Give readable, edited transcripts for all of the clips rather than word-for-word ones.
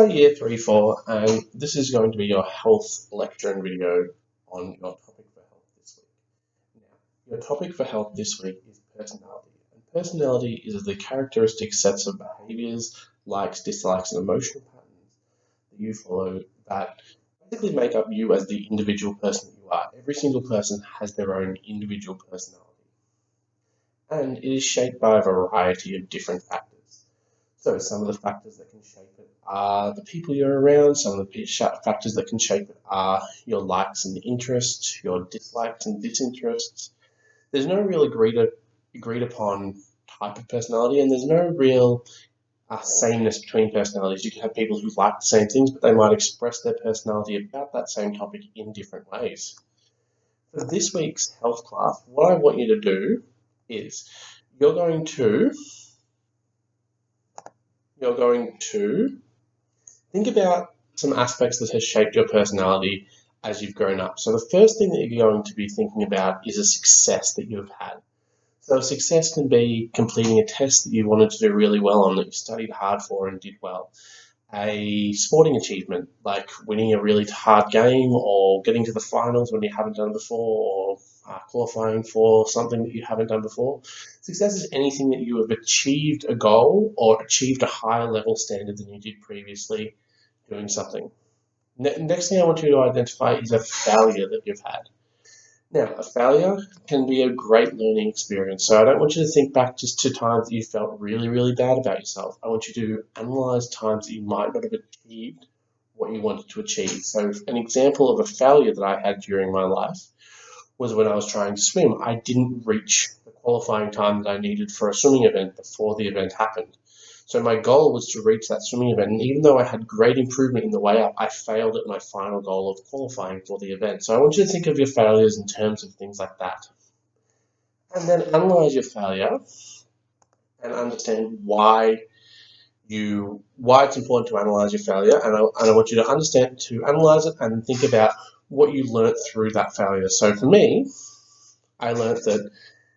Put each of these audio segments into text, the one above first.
Year 3-4, and this is going to be your health lecture and video on your topic for health this week. Now, your topic for health this week is personality. And personality is the characteristic sets of behaviors, likes, dislikes, and emotional patterns that you follow that basically make up you as the individual person that you are. Every single person has their own individual personality, and it is shaped by a variety of different factors. So some of the factors that can shape it are the people you're around. Some of the factors that can shape it are your likes and interests, your dislikes and disinterests. There's no real agreed upon type of personality, and there's no real sameness between personalities. You can have people who like the same things, but they might express their personality about that same topic in different ways. For this week's health class, what I want you to do is you're going to think about some aspects that has shaped your personality as you've grown up. So the first thing that you're going to be thinking about is a success that you've had. So a success can be completing a test that you wanted to do really well on, that you studied hard for and did well. A sporting achievement, like winning a really hard game or getting to the finals when you haven't done before, or qualifying for something that you haven't done before. Success is anything that you have achieved a goal or achieved a higher level standard than you did previously doing something. Next thing I want you to identify is a failure that you've had. Now, a failure can be a great learning experience. So I don't want you to think back just to times that you felt really, really bad about yourself. I want you to analyze times that you might not have achieved what you wanted to achieve. So an example of a failure that I had during my life was when I was trying to swim. I didn't reach the qualifying time that I needed for a swimming event before the event happened. So my goal was to reach that swimming event, and even though I had great improvement in the way up, I failed at my final goal of qualifying for the event. So I want you to think of your failures in terms of things like that. And then analyze your failure and understand why it's important to analyze your failure. And I want you to analyze it and think about what you learnt through that failure. So for me, I learnt that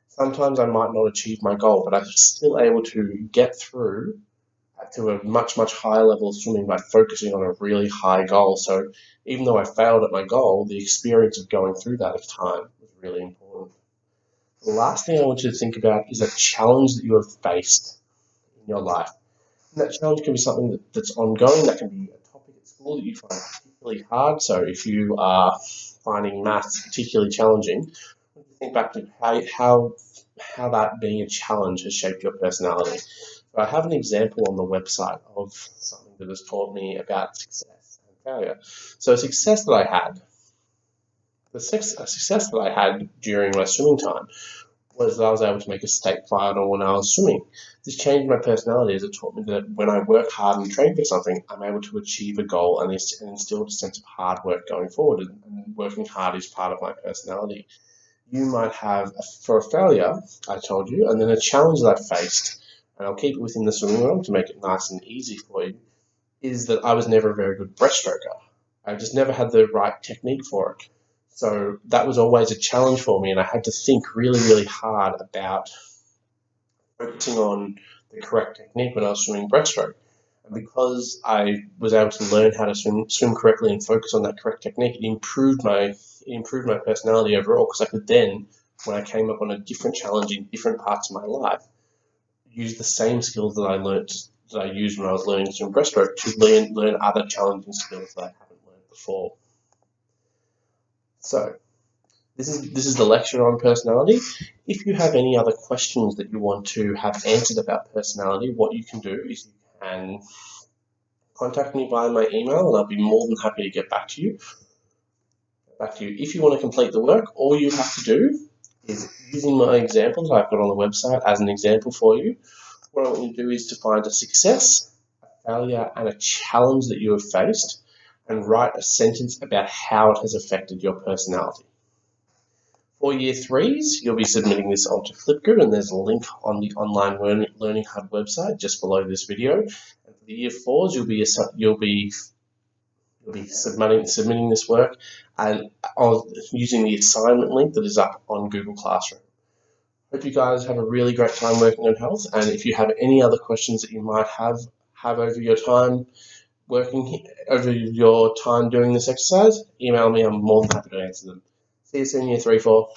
sometimes I might not achieve my goal, but I'm still able to get through to a much, much higher level of swimming by focusing on a really high goal. So even though I failed at my goal, the experience of going through that of time was really important. The last thing I want you to think about is a challenge that you have faced in your life. And that challenge can be something that's ongoing. That can be a topic at school that you find particularly hard. So if you are finding maths particularly challenging, think back to how that being a challenge has shaped your personality. So I have an example on the website of something that has taught me about success and failure. So a success that I had during my swimming time was that I was able to make a state final when I was swimming. This changed my personality as it taught me that when I work hard and train for something, I'm able to achieve a goal and instill a sense of hard work going forward. And working hard is part of my personality. You might have, for a failure, I told you, and then a challenge that I faced, and I'll keep it within the swimming realm to make it nice and easy for you, is that I was never a very good breaststroker. I just never had the right technique for it. So that was always a challenge for me, and I had to think really, really hard about focusing on the correct technique when I was swimming breaststroke. And because I was able to learn how to swim correctly and focus on that correct technique, it improved my personality overall, because I could then, when I came up on a different challenge in different parts of my life, use the same skills that I used when I was learning to swim breaststroke to learn other challenging skills that I haven't learned before. So this is the lecture on personality. If you have any other questions that you want to have answered about personality, what you can do is you can contact me via my email, and I'll be more than happy to get back to you. If you want to complete the work, all you have to do is, using my example that I've got on the website as an example for you, what I want you to do is to find a success, a failure, and a challenge that you have faced, and write a sentence about how it has affected your personality. For Year 3s, you'll be submitting this onto Flipgrid, and there's a link on the Online Learning Hub website just below this video. And for the Year 4s, you'll be submitting this work and using the assignment link that is up on Google Classroom. Hope you guys have a really great time working on health, and if you have any other questions that you might have over your time over your time doing this exercise, email me. I'm more than happy to answer them. See you soon, year 3, 4.